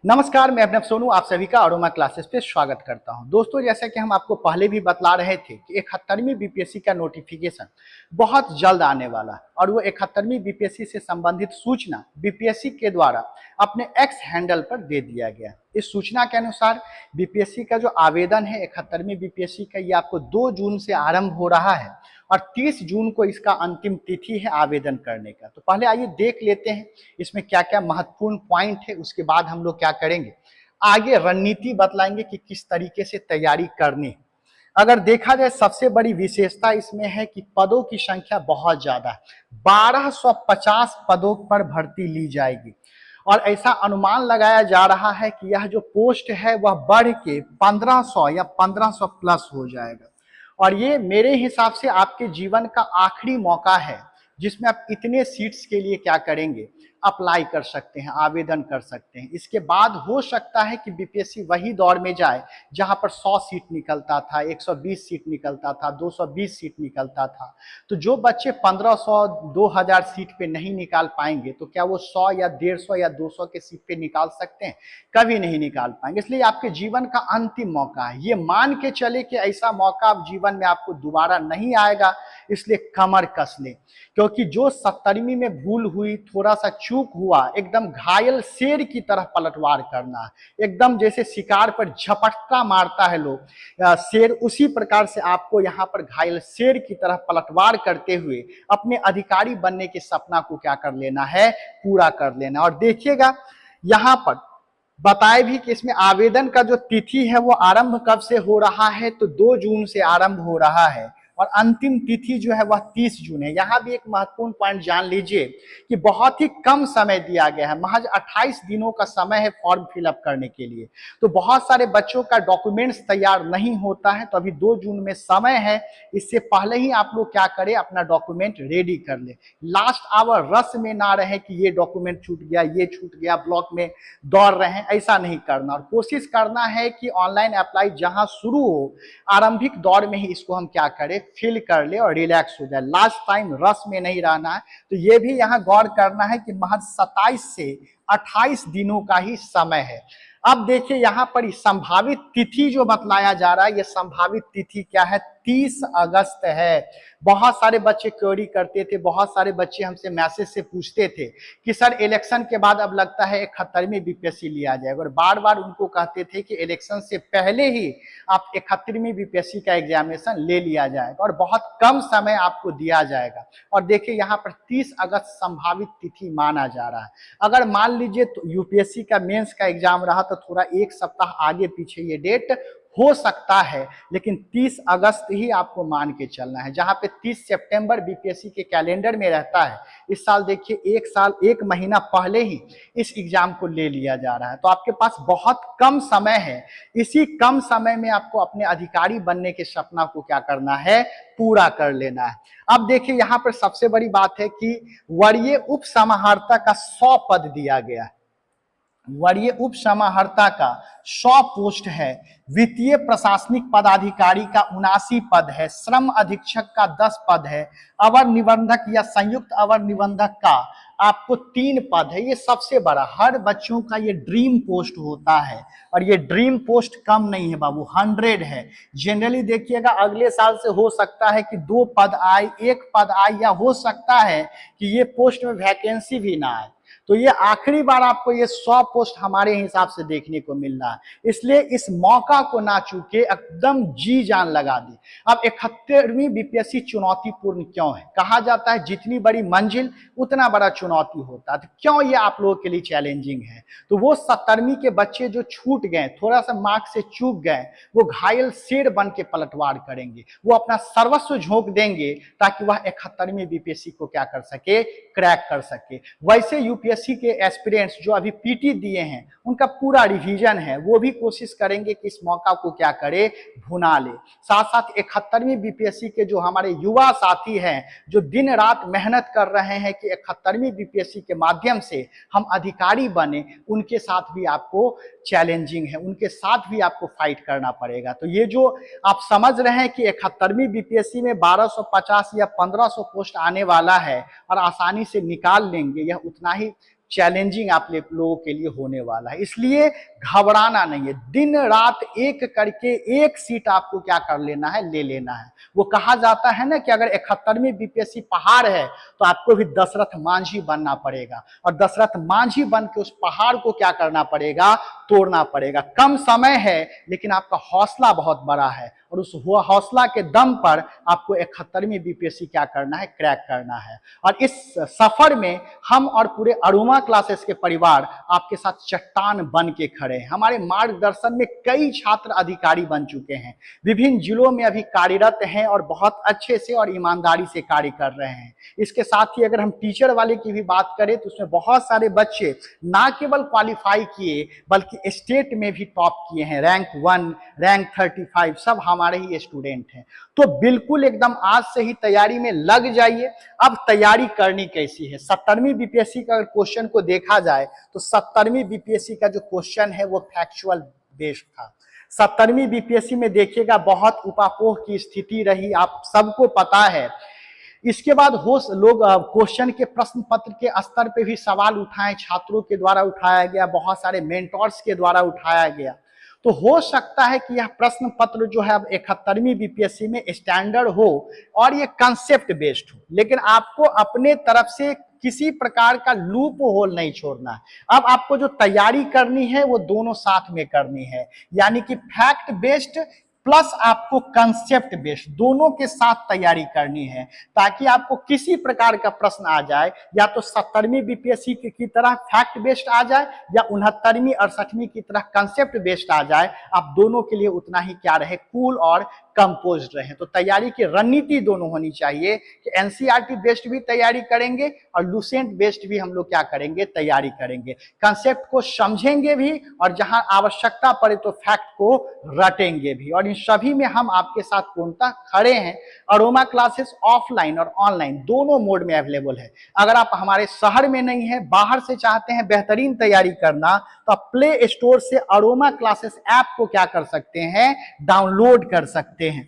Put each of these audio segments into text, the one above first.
नमस्कार, मैं अभिनव सोनू आप सभी का अरोमा क्लासेस पे स्वागत करता हूं। दोस्तों, जैसा कि हम आपको पहले भी बतला रहे थे कि 71वीं बीपीएससी का नोटिफिकेशन बहुत जल्द आने वाला है और वो 71वीं बीपीएससी से संबंधित सूचना बीपीएससी के द्वारा अपने एक्स हैंडल पर दे दिया गया। इस सूचना के अनुसार बीपीएससी का जो आवेदन है 71वीं बीपीएससी का, ये आपको 2 जून से आरंभ हो रहा है और 30 जून को इसका अंतिम तिथि है आवेदन करने का। तो पहले आइए देख लेते हैं इसमें क्या क्या महत्वपूर्ण पॉइंट है, उसके बाद हम लोग क्या करेंगे, आगे रणनीति बतलाएंगे कि किस तरीके से तैयारी करनी है। अगर देखा जाए, सबसे बड़ी विशेषता इसमें है कि पदों की संख्या बहुत ज्यादा है। 1250 पदों पर भर्ती ली जाएगी और ऐसा अनुमान लगाया जा रहा है कि यह जो पोस्ट है वह बढ़ के 1500 या 1500 प्लस हो जाएगा। और ये मेरे हिसाब से आपके जीवन का आखिरी मौका है जिसमें आप इतने सीट्स के लिए क्या करेंगे, अप्लाई कर सकते हैं, आवेदन कर सकते हैं। इसके बाद हो सकता है कि बीपीएससी वही दौर में जाए जहां पर 100 सीट निकलता था, 120 सीट निकलता था, 220 सीट निकलता था। तो जो बच्चे 1500 2000 सीट पे नहीं निकाल पाएंगे तो क्या वो 100 या 150 या 200 के सीट पे निकाल सकते हैं? कभी नहीं निकाल पाएंगे। इसलिए आपके जीवन का अंतिम मौका है। ये मान के चले कि ऐसा मौका अब जीवन में आपको दोबारा नहीं आएगा, इसलिए कमर कस ले, क्योंकि जो 70वीं में भूल हुई, थोड़ा सा चूक हुआ, एकदम घायल शेर की तरह पलटवार करना है। एकदम जैसे शिकार पर झपटता मारता है लोग शेर, उसी प्रकार से आपको यहाँ पर घायल शेर की तरह पलटवार करते हुए अपने अधिकारी बनने के सपना को क्या कर लेना है, पूरा कर लेना। और देखिएगा यहाँ पर बताए भी कि इसमें आवेदन का जो तिथि है वो आरंभ कब से हो रहा है, तो 2 जून से आरंभ हो रहा है और अंतिम तिथि जो है वह 30 जून है। यहां भी एक महत्वपूर्ण पॉइंट जान लीजिए कि बहुत ही कम समय दिया गया है, महज 28 दिनों का समय है फॉर्म फिलअप करने के लिए। तो बहुत सारे बच्चों का डॉक्यूमेंट्स तैयार नहीं होता है, तो अभी 2 जून में समय है। इससे पहले ही आप लोग क्या करें, अपना डॉक्यूमेंट रेडी कर ले। लास्ट आवर रस में ना रहे कि ये डॉक्यूमेंट छूट गया, ये छूट गया, ब्लॉक में दौड़ रहे हैं, ऐसा नहीं करना। और कोशिश करना है कि ऑनलाइन अप्लाई जहां शुरू हो, आरंभिक दौर में ही इसको हम क्या करें, फील कर ले और रिलैक्स हो जाए। लास्ट टाइम रस में नहीं रहना है। तो ये भी यहाँ गौर करना है कि महज 27 से 28 दिनों का ही समय है। अब देखिए यहाँ पर संभावित तिथि जो बतलाया जा रहा है, ये संभावित तिथि क्या है, 30 अगस्त है। बहुत सारे बच्चे क्वेरी करते थे, बहुत सारे बच्चे हमसे मैसेज से पूछते थे कि सर इलेक्शन के बाद अब लगता है 71वीं बीपीएससी लिया जाएगा, और बार बार उनको कहते थे कि इलेक्शन से पहले ही आप 71वीं बीपीएससी का एग्जामिनेशन ले लिया जाएगा और बहुत कम समय आपको दिया जाएगा। और देखिए यहाँ पर 30 अगस्त संभावित तिथि माना जा रहा है। अगर मान लीजिए तो यूपीएससी का मेंस का एग्जाम रहा तो थोड़ा 1 सप्ताह आगे पीछे ये डेट हो सकता है, लेकिन 30 अगस्त ही आपको मान के चलना है। जहां पे 30 सितंबर बीपीएससी के कैलेंडर में रहता है, इस साल देखिए 1 महीना पहले ही इस एग्जाम को ले लिया जा रहा है। तो आपके पास बहुत कम समय है। इसी कम समय में आपको अपने अधिकारी बनने के सपना को क्या करना है, पूरा कर लेना है। अब देखिए यहाँ पर सबसे बड़ी बात है कि वरीय उप समाहर्ता का 100 पद दिया गया है। वरीय उप समाहर्ता का 100 पोस्ट है। वित्तीय प्रशासनिक पदाधिकारी का 79 पद है। श्रम अधीक्षक का 10 पद है। अवर निबंधक या संयुक्त अवर निबंधक का आपको 3 पद है। ये सबसे बड़ा, हर बच्चों का ये ड्रीम पोस्ट होता है और ये ड्रीम पोस्ट कम नहीं है बाबू, 100 है। जनरली देखिएगा अगले साल से हो सकता है कि 2 पद आए, 1 पद आए, या हो सकता है कि ये पोस्ट में वैकेंसी भी ना आए। तो ये आखिरी बार आपको ये 100 पोस्ट हमारे हिसाब से देखने को मिल रहा है। इसलिए इस मौका को ना चूके, एकदम जी जान लगा दी। अब 71वीं बीपीएससी चुनौतीपूर्ण क्यों है? कहा जाता है जितनी बड़ी मंजिल उतना बड़ा चुनौती होता है। तो क्यों ये आप लोगों के लिए चैलेंजिंग है? तो वो 70वीं के बच्चे जो छूट गए, थोड़ा सा मार्क्स से चूक गए, वो घायल शेर बन के पलटवार करेंगे। वो अपना सर्वस्व झोंक देंगे ताकि वह 71वीं बीपीएससी को क्या कर सके, क्रैक कर सके। वैसे यूपीएससी के एस्पिरेंट्स जो अभी पीटी दिए हैं, उनका पूरा रिवीजन है, वो भी कोशिश करेंगे कि इस मौका को क्या करे, भुना ले। साथ साथ 71वीं बीपीएससी के जो हमारे युवा साथी हैं, जो दिन रात मेहनत कर रहे हैं कि 71वीं बीपीएससी के माध्यम से हम अधिकारी बने, उनके साथ भी आपको चैलेंजिंग है, उनके साथ भी आपको फाइट करना पड़ेगा। तो ये जो आप समझ रहे हैं कि 71वीं बीपीएससी में 1250 या 1500 पोस्ट आने वाला है और आसानी से निकाल लेंगे, यह उतना ही चैलेंजिंग आप लोगों के लिए होने वाला है। इसलिए घबराना नहीं है, दिन रात एक करके एक सीट आपको क्या कर लेना है, ले लेना है। वो कहा जाता है ना कि अगर 71वीं बीपीएससी पहाड़ है तो आपको भी दशरथ मांझी बनना पड़ेगा, और दशरथ मांझी बन के उस पहाड़ को क्या करना पड़ेगा, तोड़ना पड़ेगा। कम समय है लेकिन आपका हौसला बहुत बड़ा है, और उस हौसला के दम पर आपको 71वीं बीपीएससी क्या करना है, क्रैक करना है। और इस सफर में हम और पूरे अरोमा क्लासेस के परिवार आपके साथ चट्टान बन के खड़े हैं। हमारे मार्गदर्शन में कई छात्र अधिकारी बन चुके हैं, विभिन्न जिलों में अभी कार्यरत हैं और बहुत अच्छे से और ईमानदारी से कार्य कर रहे हैं। इसके साथ ही अगर हम टीचर वाले की भी बात करें तो उसमें बहुत सारे बच्चे ना केवल क्वालिफाई किए बल्कि स्टेट में भी टॉप किए हैं, रैंक 1, रैंक 35 सब हमारे ही स्टूडेंट हैं। तो बिल्कुल एकदम आज से ही तैयारी में लग जाइए। अब तैयारी करनी कैसी है, 70वीं बीपीएससी का क्वेश्चन को देखा जाए तो 70वीं बीपीएससी का जो क्वेश्चन है वो फैक्चुअल बेस्ड था। 70वीं बीपीएससी में देखिएगा बहुत उपापोह की स्थिति रही, आप सबको पता है। इसके बाद लोग क्वेश्चन के प्रश्न पत्र के स्तर पे भी सवाल उठाए, छात्रों के द्वारा उठाया गया, बहुत सारे मेंटर्स के द्वारा उठाया गया। तो हो सकता है कि यह प्रश्न पत्र जो है अब 71वीं बीपीएससी में स्टैंडर्ड हो और ये कंसेप्ट बेस्ड हो, लेकिन आपको अपने तरफ से किसी प्रकार का लूप होल नहीं छोड़ना है। अब आपको जो तैयारी करनी है वो दोनों साथ में करनी है, यानी कि फैक्ट बेस्ड प्लस आपको कंसेप्ट बेस्ड दोनों के साथ तैयारी करनी है, ताकि आपको किसी प्रकार का प्रश्न आ जाए या तो 70वीं बीपीएससी की तरह फैक्ट बेस्ड आ जाए या 69वीं 68वीं की तरह कंसेप्ट बेस्ड आ जाए, आप दोनों के लिए उतना ही क्या रहे, कूल और कंपोज्ड रहे। तो तैयारी की रणनीति दोनों होनी चाहिए कि एनसीईआरटी बेस्ड भी तैयारी करेंगे और लुसेंट बेस्ड भी हम लोग क्या करेंगे, तैयारी करेंगे। कंसेप्ट को समझेंगे भी और जहां आवश्यकता पड़े तो फैक्ट को रटेंगे भी। और इन सभी में हम आपके साथ पूर्णतः खड़े हैं। अरोमा क्लासेस ऑफलाइन और ऑनलाइन दोनों मोड में अवेलेबल है। अगर आप हमारे शहर में नहीं है, बाहर से चाहते हैं बेहतरीन तैयारी करना, तो आप प्ले स्टोर से अरोमा क्लासेस ऐप को क्या कर सकते हैं, डाउनलोड कर सकते हैं।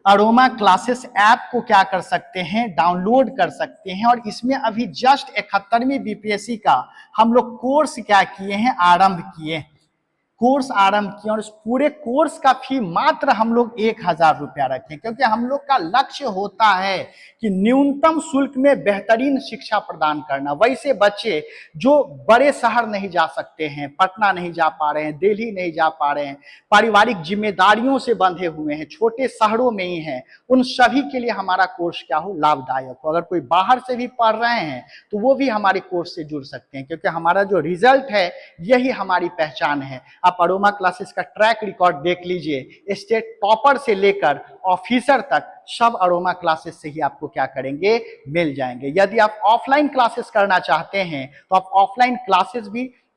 अरोमा क्लासेस ऐप को क्या कर सकते हैं, डाउनलोड कर सकते हैं। और इसमें अभी जस्ट 71वीं बीपीएससी का हम लोग कोर्स क्या किए हैं, आरंभ किए हैं, कोर्स आरंभ किया। और इस पूरे कोर्स का फी मात्र हम लोग 1000 रुपया रखें, क्योंकि हम लोग का लक्ष्य होता है कि न्यूनतम शुल्क में बेहतरीन शिक्षा प्रदान करना। वैसे बच्चे जो बड़े शहर नहीं जा सकते हैं, पटना नहीं जा पा रहे हैं, दिल्ली नहीं जा पा रहे हैं, पारिवारिक जिम्मेदारियों से बंधे हुए हैं, छोटे शहरों में ही हैं, उन सभी के लिए हमारा कोर्स क्या हो, लाभदायक हो। अगर कोई बाहर से भी पढ़ रहे हैं तो वो भी हमारे कोर्स से जुड़ सकते हैं, क्योंकि हमारा जो रिजल्ट है यही हमारी पहचान है। आप अरोमा क्लासेस का ट्रैक रिकॉर्ड देख लीजिए, स्टेट टॉपर से लेकर ऑफिसर तक सब अरोमा क्लासेस से ही आपको क्या करेंगे, मिल जाएंगे। यदि आप ऑफलाइन क्लासेस करना चाहते हैं तो आप ऑफलाइन क्लासेस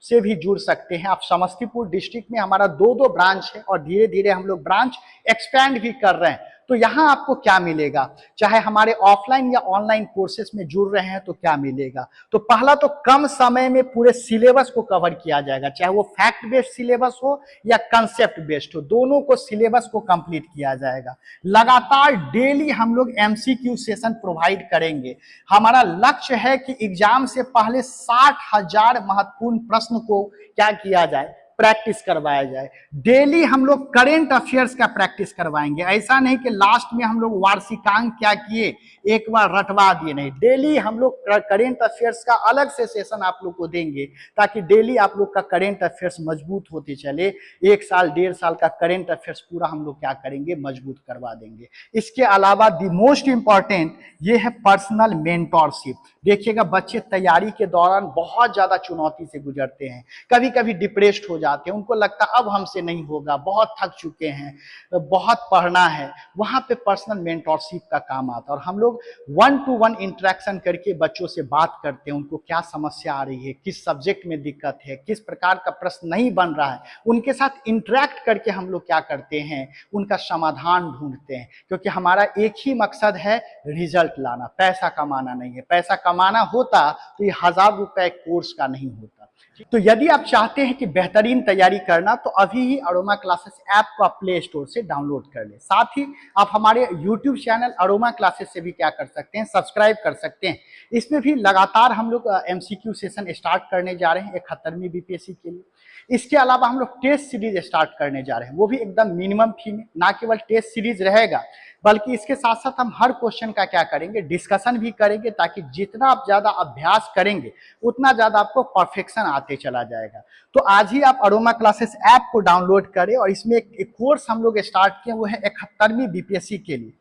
से भी जुड़ सकते हैं। आप समस्तीपुर डिस्ट्रिक्ट में हमारा 2 ब्रांच है और धीरे धीरे हम लोग ब्रांच एक्सपैंड भी कर रहे हैं। तो यहाँ आपको क्या मिलेगा, चाहे हमारे ऑफलाइन या ऑनलाइन कोर्सेस में जुड़ रहे हैं तो क्या मिलेगा। तो पहला तो कम समय में पूरे सिलेबस को कवर किया जाएगा, चाहे वो फैक्ट बेस्ड सिलेबस हो या कंसेप्ट बेस्ड हो, दोनों को सिलेबस को कंप्लीट किया जाएगा। लगातार डेली हम लोग एमसीक्यू सेशन प्रोवाइड करेंगे। हमारा लक्ष्य है कि एग्जाम से पहले 60,000 महत्वपूर्ण प्रश्न को क्या किया जाए, प्रैक्टिस करवाया जाए। डेली हम लोग करेंट अफेयर्स का प्रैक्टिस करवाएंगे। ऐसा नहीं कि लास्ट में हम लोग वार्षिकांक क्या किए, एक बार रटवा दिए, नहीं। डेली हम लोग करेंट अफेयर्स का अलग से सेशन आप लोग को देंगे, ताकि डेली आप लोग का करेंट अफेयर्स मजबूत होते चले। 1 साल 1.5 साल का करेंट अफेयर्स पूरा हम लोग क्या करेंगे, मजबूत करवा देंगे। इसके अलावा दी मोस्ट इंपॉर्टेंट ये है पर्सनल मेंटरशिप। देखिएगा बच्चे तैयारी के दौरान बहुत ज्यादा चुनौती से गुजरते हैं, कभी कभी डिप्रेस्ड हो जाते हैं, उनको लगता है अब हमसे नहीं होगा, बहुत थक चुके हैं, बहुत पढ़ना है। वहां पे पर्सनल मेंटरशिप का काम आता है और हम लोग 1-to-1 इंटरेक्शन करके बच्चों से बात करते हैं, उनको क्या समस्या आ रही है, किस सब्जेक्ट में दिक्कत है, किस प्रकार का प्रश्न नहीं बन रहा है, उनके साथ इंटरेक्ट करके हम लोग क्या करते हैं, उनका समाधान ढूंढते हैं। क्योंकि हमारा एक ही मकसद है, रिजल्ट लाना, पैसा कमाना नहीं है। पैसा कमाना होता तो ये 1000 रुपए कोर्स का नहीं होता। तो यदि आप चाहते हैं कि बेहतरीन तैयारी करना तो अभी ही अरोमा क्लासेस ऐप को आप प्ले स्टोर से डाउनलोड कर लें। साथ ही आप हमारे यूट्यूब चैनल अरोमा क्लासेस से भी क्या कर सकते हैं, सब्सक्राइब कर सकते हैं। इसमें भी लगातार हम लोग एमसीक्यू सेशन स्टार्ट करने जा रहे हैं 71वीं बीपीएससी के लिए। इसके अलावा हम लोग टेस्ट सीरीज स्टार्ट करने जा रहे हैं, वो भी एकदम मिनिमम फी में। ना केवल टेस्ट सीरीज रहेगा बल्कि इसके साथ साथ हम हर क्वेश्चन का क्या करेंगे, डिस्कशन भी करेंगे, ताकि जितना आप ज्यादा अभ्यास करेंगे उतना ज्यादा आपको परफेक्शन आते चला जाएगा। तो आज ही आप अरोमा क्लासेस ऐप को डाउनलोड करें और इसमें एक कोर्स हम लोग स्टार्ट किए, वो है 71वीं बीपीएससी के लिए,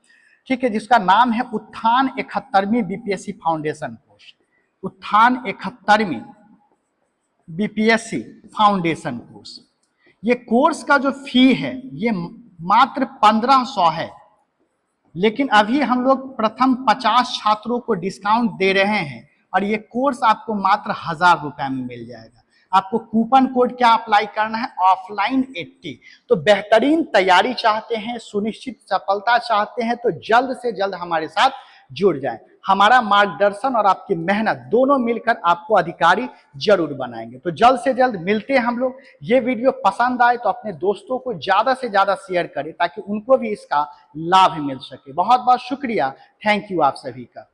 ठीक है, जिसका नाम है उत्थान 71वीं बीपीएससी फाउंडेशन कोर्स। उत्थान 71वीं बीपीएससी फाउंडेशन कोर्स। ये कोर्स का जो फी है ये मात्र 1500 है, लेकिन अभी हम लोग प्रथम 50 छात्रों को डिस्काउंट दे रहे हैं और ये कोर्स आपको मात्र 1000 रुपए में मिल जाएगा। आपको कूपन कोड क्या अप्लाई करना है, ऑफलाइन 80। तो बेहतरीन तैयारी चाहते हैं, सुनिश्चित सफलता चाहते हैं तो जल्द से जल्द हमारे साथ जुड़ जाएं। हमारा मार्गदर्शन और आपकी मेहनत दोनों मिलकर आपको अधिकारी जरूर बनाएंगे। तो जल्द से जल्द मिलते हैं हम लोग। ये वीडियो पसंद आए तो अपने दोस्तों को ज्यादा से ज्यादा शेयर करें ताकि उनको भी इसका लाभ मिल सके। बहुत बहुत शुक्रिया, थैंक यू आप सभी का।